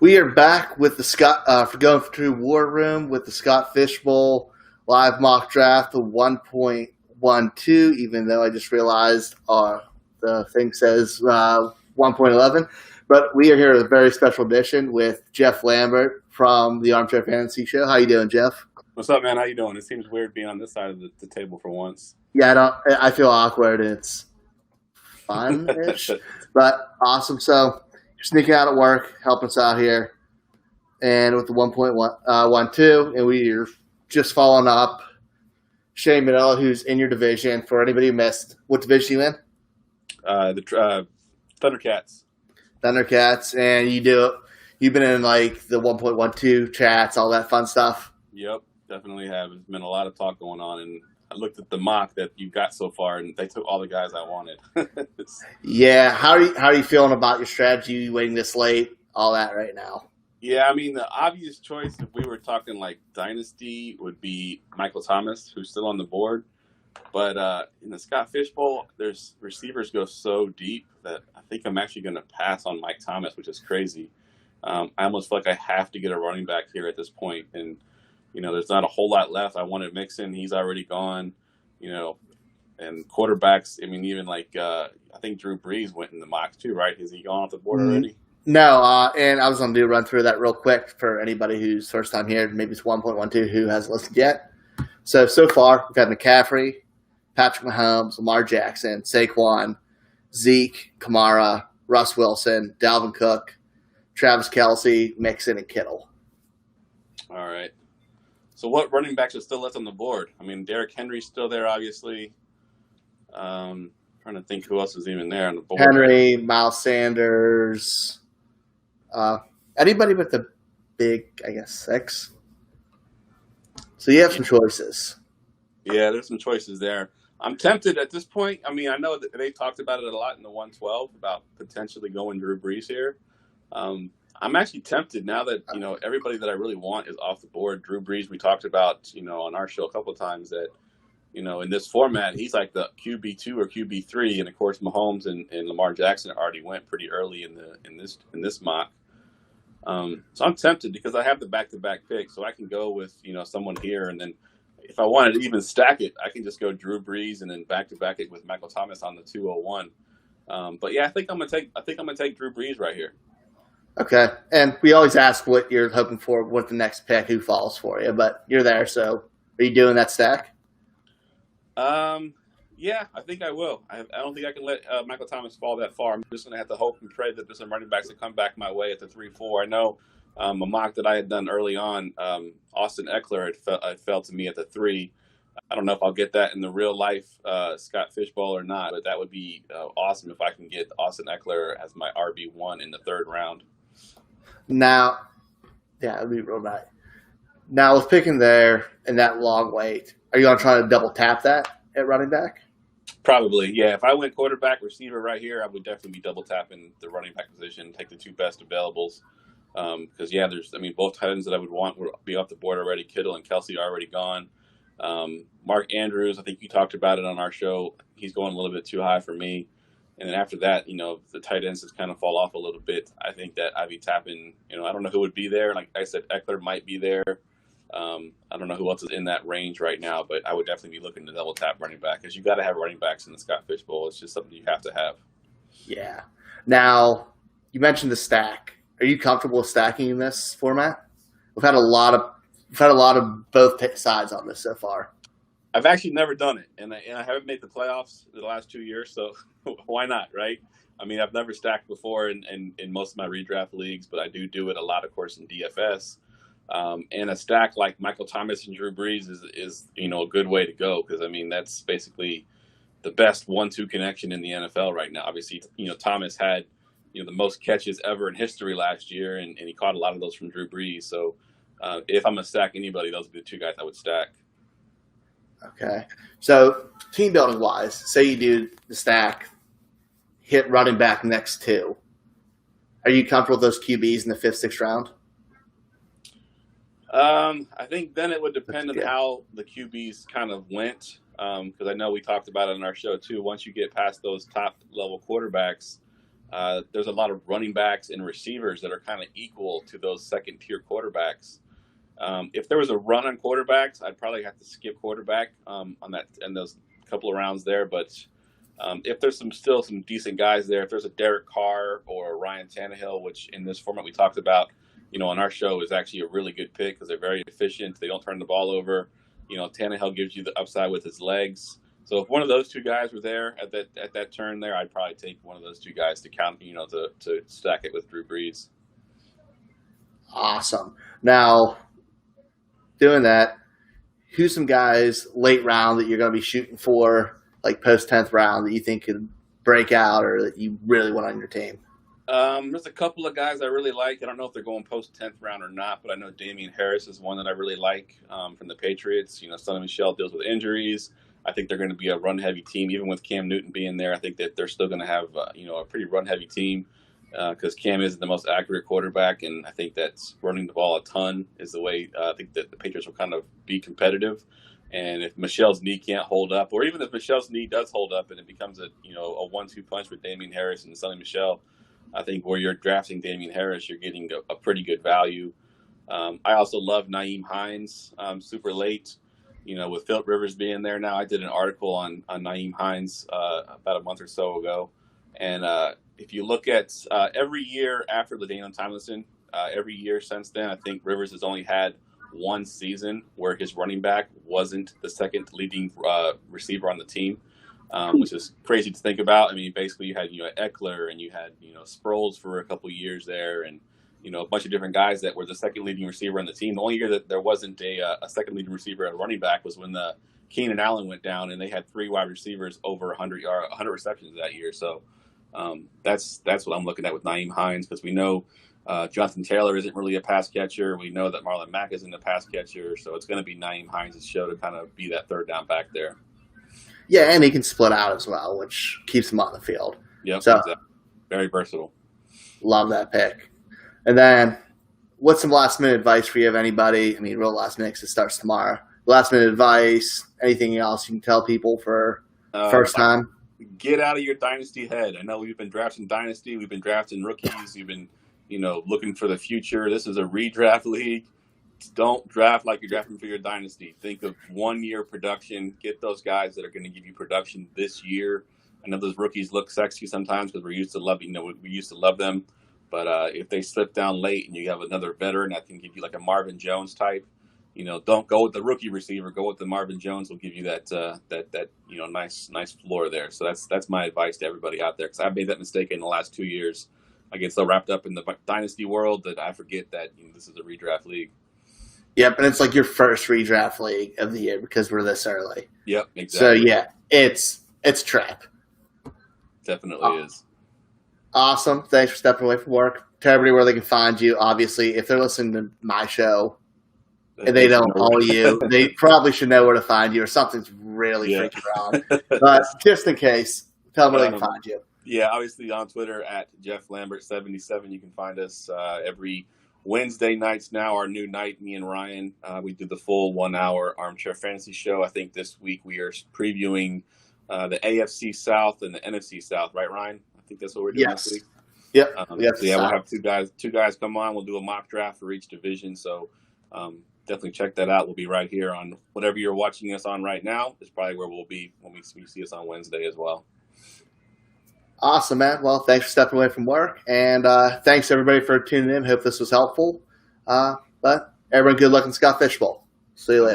We are back with the Scott for going through War Room with the Scott Fishbowl live mock draft, the 1.12. Even though I just realized the thing says 1.11, but we are here with a very special edition with Geoff Lambert from the Armchair Fantasy Show. How you doing, Jeff? What's up, man? How you doing? It seems weird being on this side of the table for once. Yeah, I feel awkward. It's fun-ish, but awesome. So you're sneaking out at work, helping us out here, and with the 1.12, and we are just following up Shane Manella, who's in your division. For anybody who missed, what division you in? The Thundercats. Thundercats, and you've been in like the 1.12 chats, all that fun stuff. Yep, definitely have. There's been a lot of talk going on, and I looked at the mock that you got so far, and they took all the guys I wanted. Yeah, how are you feeling about your strategy waiting this late, all that right now? Yeah, I mean, the obvious choice, if we were talking like Dynasty, would be Michael Thomas, who's still on the board. But in the Scott Fishbowl, there's receivers go so deep that I think I'm actually going to pass on Mike Thomas, which is crazy. I almost feel like I have to get a running back here at this point. And, there's not a whole lot left. I wanted Mixon. He's already gone, and quarterbacks. I mean, even like I think Drew Brees went in the mock too, right? Has he gone off the board already? No, and I was going to do a run through that real quick for anybody who's first time here. Maybe it's 1.12 who hasn't listed yet. So far, we've had McCaffrey, Patrick Mahomes, Lamar Jackson, Saquon, Zeke, Kamara, Russ Wilson, Dalvin Cook, Travis Kelce, Mixon, and Kittle. All right. So what running backs are still left on the board? I mean, Derrick Henry's still there, obviously. Trying to think who else is even there on the board. Henry, Miles Sanders, anybody but the big, I guess, 6. So you have some choices. Yeah, there's some choices there. I'm tempted at this point. I mean, I know that they talked about it a lot in the 112 about potentially going Drew Brees here. I'm actually tempted now that, everybody that I really want is off the board. Drew Brees, we talked about, on our show a couple of times that, in this format, he's like the QB2 or QB3. And, of course, Mahomes and Lamar Jackson already went pretty early in this mock. So I'm tempted because I have the back-to-back pick, so I can go with, someone here. And then if I wanted to even stack it, I can just go Drew Brees and then back-to-back it with Michael Thomas on the 201. But, yeah, I think I'm going to take Drew Brees right here. Okay, and we always ask what you're hoping for with the next pick, who falls for you, but you're there, so are you doing that stack? Yeah, I think I will. I don't think I can let Michael Thomas fall that far. I'm just going to have to hope and pray that there's some running backs that come back my way at the 3-4. I know a mock that I had done early on, Austin Eckler had fell to me at the 3. I don't know if I'll get that in the real life Scott Fishbowl or not, but that would be awesome if I can get Austin Eckler as my RB1 in the 3rd round. Now, yeah, it'd be real nice. Now, with picking there and that long wait, are you going to try to double tap that at running back? Probably, yeah. If I went quarterback receiver right here, I would definitely be double tapping the running back position, take the 2 best availables. Because, both tight ends that I would want would be off the board already. Kittle and Kelce are already gone. Mark Andrews, I think you talked about it on our show. He's going a little bit too high for me. And then after that, the tight ends just kind of fall off a little bit. I think that I'd be tapping, I don't know who would be there. Like I said, Eckler might be there. I don't know who else is in that range right now, but I would definitely be looking to double tap running back because you got to have running backs in the Scott Fishbowl. It's just something you have to have. Yeah. Now, you mentioned the stack. Are you comfortable with stacking in this format? We've had a lot of both sides on this so far. I've actually never done it, and I haven't made the playoffs the last 2 years, so why not, right? I mean, I've never stacked before in most of my redraft leagues, but I do it a lot, of course, in DFS. And a stack like Michael Thomas and Drew Brees is a good way to go because, that's basically the best 1-2 connection in the NFL right now. Obviously, Thomas had, the most catches ever in history last year, and he caught a lot of those from Drew Brees. So if I'm going to stack anybody, those would be the 2 guys I would stack. Okay. So team building wise, say you do the stack, hit running back next 2. Are you comfortable with those QBs in the 5th, 6th round? I think then it would depend on how the QBs kind of went. Because I know we talked about it on our show too. Once you get past those top level quarterbacks, there's a lot of running backs and receivers that are kind of equal to those second-tier quarterbacks. If there was a run on quarterbacks, I'd probably have to skip quarterback on that and those couple of rounds there. But if there's still some decent guys there, if there's a Derek Carr or a Ryan Tannehill, which in this format we talked about, on our show is actually a really good pick because they're very efficient. They don't turn the ball over. Tannehill gives you the upside with his legs. So if one of those two guys were there at that turn there, I'd probably take one of those two guys to count, to stack it with Drew Brees. Awesome. Now, doing that, who's some guys late round that you're going to be shooting for, like post 10th round, that you think could break out or that you really want on your team? There's a couple of guys I really like. I don't know if they're going post 10th round or not, but I know Damian Harris is one that I really like from the Patriots. Sonny Michel deals with injuries. I think they're going to be a run-heavy team, even with Cam Newton being there. I think that they're still going to have a pretty run-heavy team because Cam isn't the most accurate quarterback, and I think that running the ball a ton is the way I think that the Patriots will kind of be competitive. And if Michel's knee can't hold up, or even if Michel's knee does hold up and it becomes a 1-2 punch with Damian Harris and Sonny Michel, I think where you're drafting Damian Harris, you're getting a pretty good value. I also love Nyheim Hines super late. With Philip Rivers being there now, I did an article on Nyheim Hines about a month or so ago. And if you look at every year after LaDainian Tomlinson, every year since then, I think Rivers has only had one season where his running back wasn't the second leading receiver on the team, which is crazy to think about. I mean, basically you had Eckler and you had Sproles for a couple of years there, and a bunch of different guys that were the second leading receiver on the team. The only year that there wasn't a second leading receiver at running back was when Keenan Allen went down, and they had 3 wide receivers over 100 receptions that year. So that's what I'm looking at with Nyheim Hines, because we know Jonathan Taylor isn't really a pass catcher. We know that Marlon Mack isn't a pass catcher. So it's going to be Nyheim Hines' show to kind of be that third down back there. Yeah, and he can split out as well, which keeps him on the field. Yep, so exactly. Very versatile. Love that pick. And then, what's some last-minute advice for you of anybody? I mean, real last minute because it starts tomorrow. Last-minute advice, anything else you can tell people for first time? Get out of your dynasty head. I know we've been drafting dynasty. We've been drafting rookies. We've been, looking for the future. This is a redraft league. Don't draft like you're drafting for your dynasty. Think of 1-year production. Get those guys that are going to give you production this year. I know those rookies look sexy sometimes because we used to love them. But if they slip down late and you have another veteran that can give you like a Marvin Jones type, don't go with the rookie receiver. Go with the Marvin Jones. Will give you that nice floor there. So that's my advice to everybody out there, because I've made that mistake in the last 2 years. I get so wrapped up in the dynasty world that I forget that this is a redraft league. Yep, and it's like your first redraft league of the year because we're this early. Yep, exactly. So yeah, it's trap. Definitely is. Awesome. Thanks for stepping away from work. Tell everybody where they can find you. Obviously, if they're listening to my show and they don't follow you, they probably should know where to find you, or something's really freaking wrong. But just in case, tell them where they can find you. Yeah, obviously on Twitter at Geoff Lambert 77. You can find us every Wednesday nights now, our new night, me and Ryan. We do the full 1-hour Armchair Fantasy Show. I think this week we are previewing the AFC South and the NFC South. Right, Ryan? I think that's what we're doing this week. Yep. We'll have two guys come on. We'll do a mock draft for each division. So definitely check that out. We'll be right here on whatever you're watching us on right now. Is probably where we'll be when we see us on Wednesday as well. Awesome, man. Well, thanks for stepping away from work. And thanks, everybody, for tuning in. Hope this was helpful. But everyone, good luck in Scott Fishbowl. See you later.